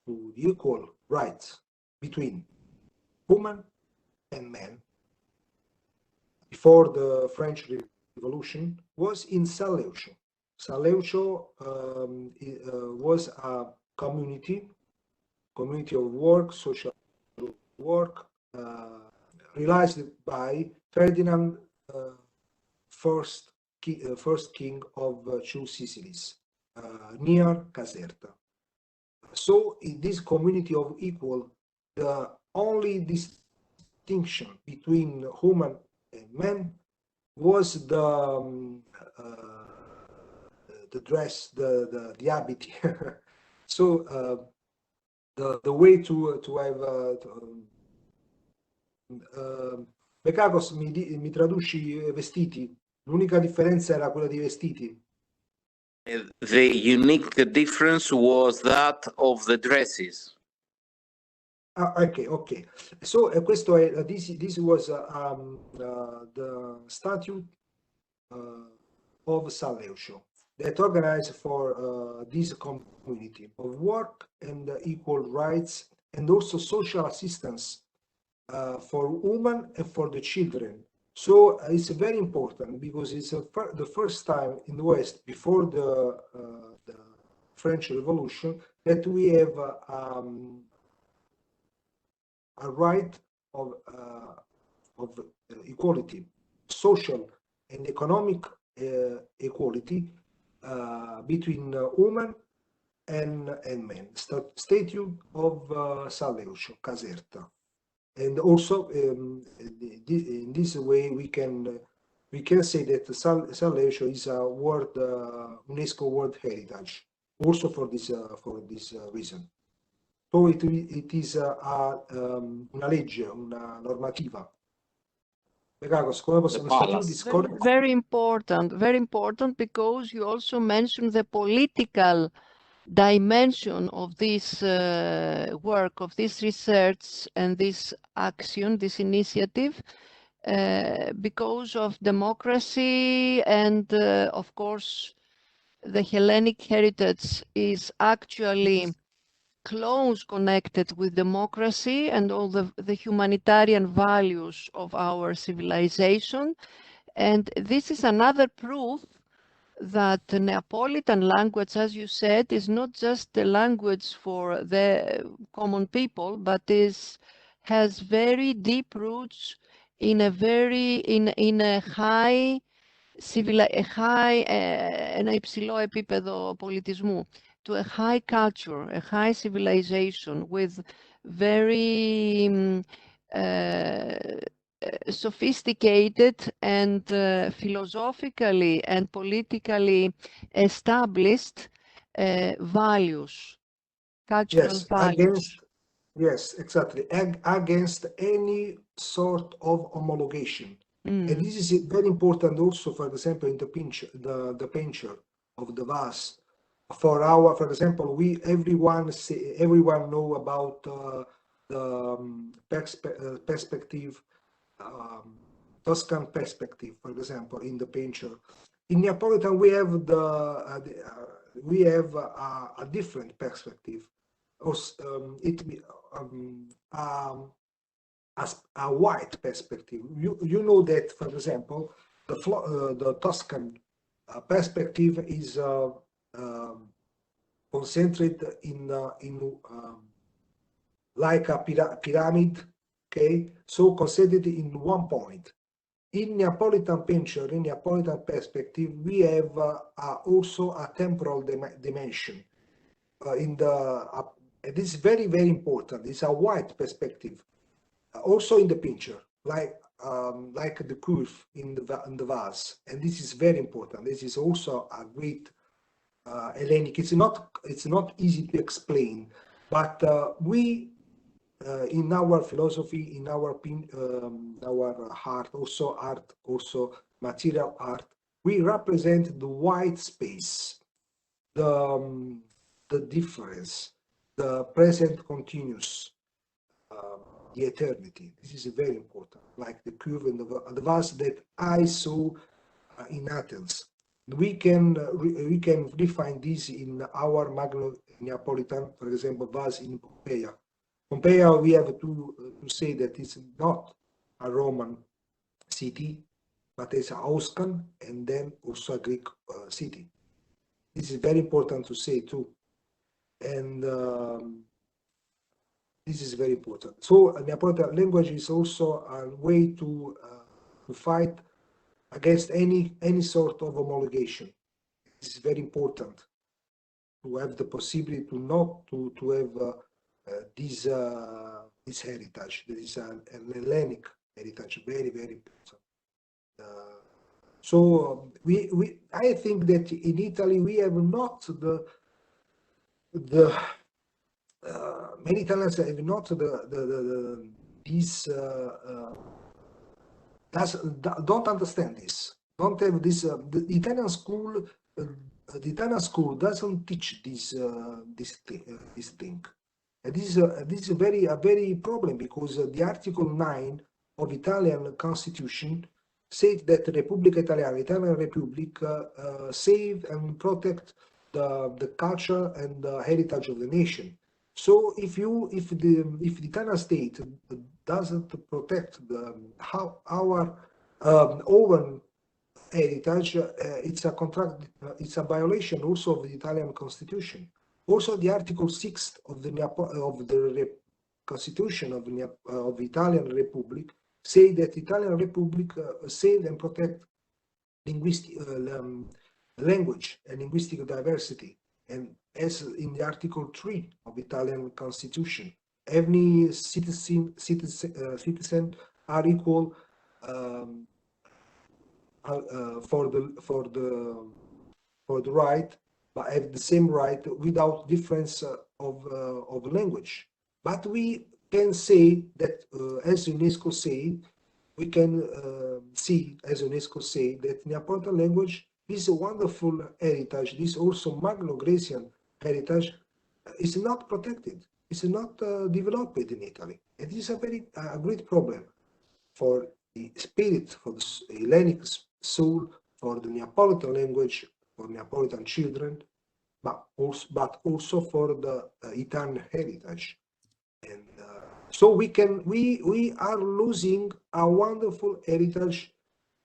to the equal rights between women and men before the French Revolution was in Saleuccio. Saleuccio was a community of work, social work, realized by Ferdinand, first king of two Sicilies. near Caserta. So in this community of equal, the only distinction between woman and man was the dress, the habit. So the way to have Bekakos, mi traduci vestiti? L'unica differenza era quella dei vestiti.
The unique difference was that of the dresses.
Okay. So questo è this was the statute of San Leucio that organized for this community of work and equal rights and also social assistance for women and for the children. So it's very important because it's the first time in the West before the French Revolution that we have a right of equality, social and economic equality between women and men. Statute of San Leucio, Caserta. And also in this way we can say that San Leucio is a world UNESCO World Heritage also for this reason. So it is una legge, una normativa.
Very important because you also mentioned the political dimension of this work, of this research and this action, this initiative, because of democracy and of course the Hellenic heritage is actually close connected with democracy and all the humanitarian values of our civilization. And this is another proof that the Neapolitan language, as you said, is not just a language for the common people, but has very deep roots in a high ένα υψηλό επίπεδο πολιτισμού, to a high culture, a high civilization with very sophisticated and philosophically and politically established values, cultural values.
Yes, exactly. Against any sort of homologation. And this is very important also, for example, in the pincher of the vase. For example, everyone know about the perspective, Tuscan perspective, for example, in the pincher. In Neapolitan, we have a different perspective. As a white perspective. You know that, for example, the Tuscan perspective is concentrated in like a pyramid, okay? So concentrated in one point. In Neapolitan pincher, in Neapolitan perspective, we have also a temporal dimension. This is very, very important. It's a white perspective. Also in the pincher, like the curve in the vase, and this is very important. This is also a great Hellenic. It's not easy to explain, but we in our philosophy, in our art, also material art, we represent the white space, the difference, the present continuous. The eternity. This is very important, like the curve and the vase that I saw in Athens. We can refine this in our Magno Neapolitan, for example, vase in Pompeia. Pompeia, we have to say that it's not a Roman city, but it's a Oscan and then also a Greek city. This is very important to say too. And this is very important. So Neapolitan language is also a way to fight against any sort of homologation. This is very important have the possibility to not to have this heritage. There is an Hellenic heritage, very important. So I think that in Italy we have not the many Italians have not don't understand this. Don't have this. The Italian school doesn't teach this thing. And this is a very problem, because the Article 9 of Italian Constitution says that Repubblica Italiana, Italian Republic, save and protect the culture and the heritage of the nation. So if the Italian state doesn't protect our own heritage, it's a violation also of the Italian Constitution. Also, the Article 6 of the Constitution of the Italian Republic say that Italian Republic save and protect linguistic language and linguistic diversity. And as in the Article 3 of Italian Constitution, every citizen are equal for the right, but have the same right without difference of language. But we can say that, as UNESCO say, we can see, as UNESCO say, that Neapolitan language is a wonderful heritage. This also Magno-Grecian heritage is not protected. It's not developed in Italy. And this is a great problem for the spirit, for the Hellenic soul, for the Neapolitan language, for Neapolitan children, but also for the Italian heritage. And so we are losing a wonderful heritage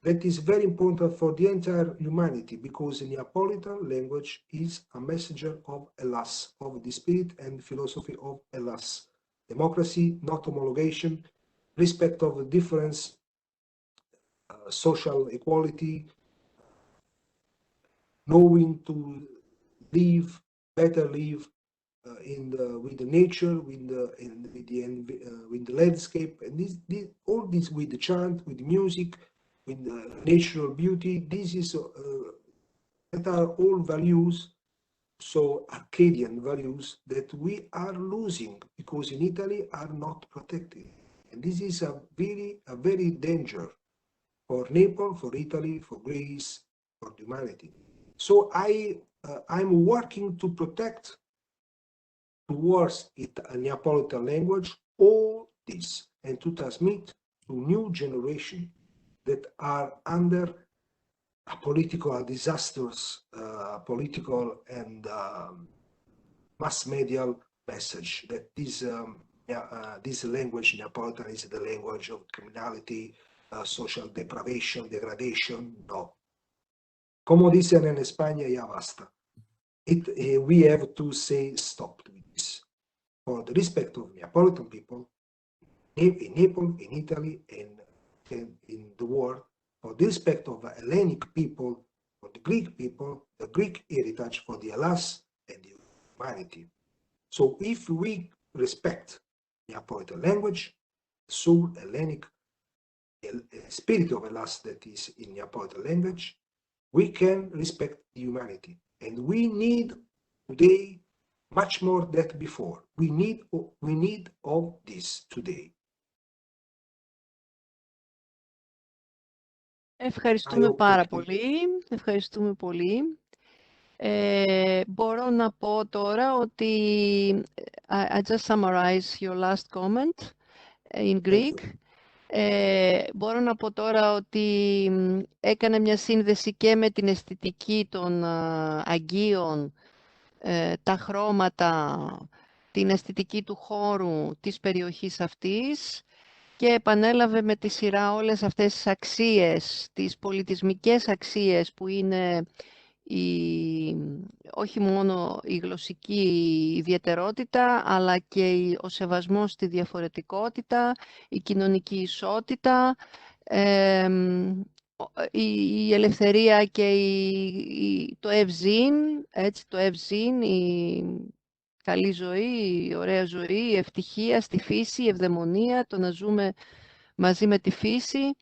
that is very important for the entire humanity, because the Neapolitan language is a messenger of Hellas, of the spirit and philosophy of Hellas. Democracy, not homologation, respect of the difference, social equality, knowing to live, better live with the nature, with the landscape, and all this with the chant, with the music, with the natural beauty. This is that are all values, so Arcadian values, that we are losing because in Italy are not protected, and this is a very danger for Naples, for Italy, for Greece, for humanity. So I'm working to protect towards Neapolitan language all this, and to transmit to new generation that are under a political disastrous, political and mass media message that this language, Neapolitan, is the language of criminality, social deprivation, degradation. No. Como dicen en España, ya basta. We have to say stop to this for the respect of Neapolitan people in Naples, in Italy, and in the world, for the respect of the Hellenic people, for the Greek people, the Greek heritage, for the Hellas and the humanity. So if we respect Neapolitan language, soul, Hellenic, spirit of Hellas that is in Neapolitan language, we can respect the humanity. And we need today much more than before. We need all this today.
Ευχαριστούμε πάρα πολύ. Ευχαριστούμε πολύ. Μπορώ να πω τώρα ότι I just summarize your last comment in Greek. Μπορώ να πω τώρα ότι έκανε μια σύνδεση και με την αισθητική των αγγείων, τα χρώματα, την αισθητική του χώρου της περιοχής αυτής, και επανέλαβε με τη σειρά όλες αυτές τις αξίες, τις πολιτισμικές αξίες που είναι όχι μόνο η γλωσσική ιδιαιτερότητα, αλλά και ο σεβασμός στη διαφορετικότητα, η κοινωνική ισότητα, η ελευθερία και το ευζήν, έτσι, το ευζήν, η καλή ζωή, η ωραία ζωή, η ευτυχία στη φύση, η ευδαιμονία, το να ζούμε μαζί με τη φύση.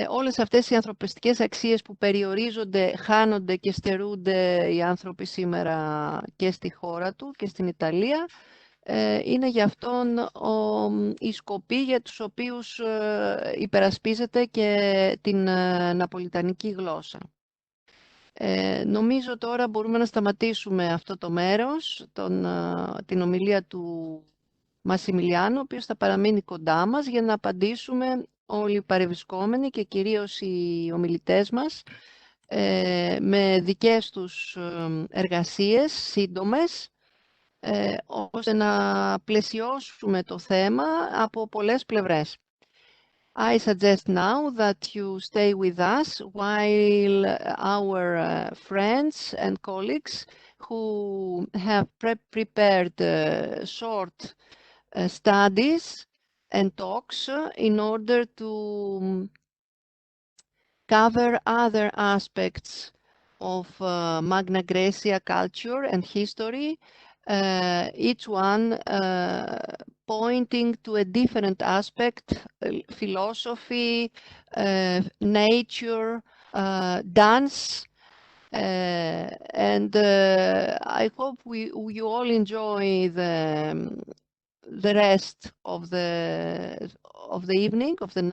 Όλες αυτές οι ανθρωπιστικές αξίες που περιορίζονται, χάνονται και στερούνται οι άνθρωποι σήμερα και στη χώρα του και στην Ιταλία, είναι για αυτόν οι σκοποί για τους οποίους υπερασπίζεται και την ναπολιτανική γλώσσα. Νομίζω τώρα μπορούμε να σταματήσουμε αυτό το μέρος, την ομιλία του Μασιμιλιάνο, ο οποίος θα παραμείνει κοντά μας για να απαντήσουμε όλοι οι παρευρισκόμενοι και κυρίως οι ομιλητές μας με δικές τους εργασίες σύντομες, ώστε να πλαισιώσουμε το θέμα από πολλές πλευρές. I suggest now that you stay with us while our friends and colleagues who have prepared short studies and talks in order to cover other aspects of Magna Graecia culture and history, each one pointing to a different aspect, philosophy, nature, dance, and I hope you all enjoy the rest of the evening, of the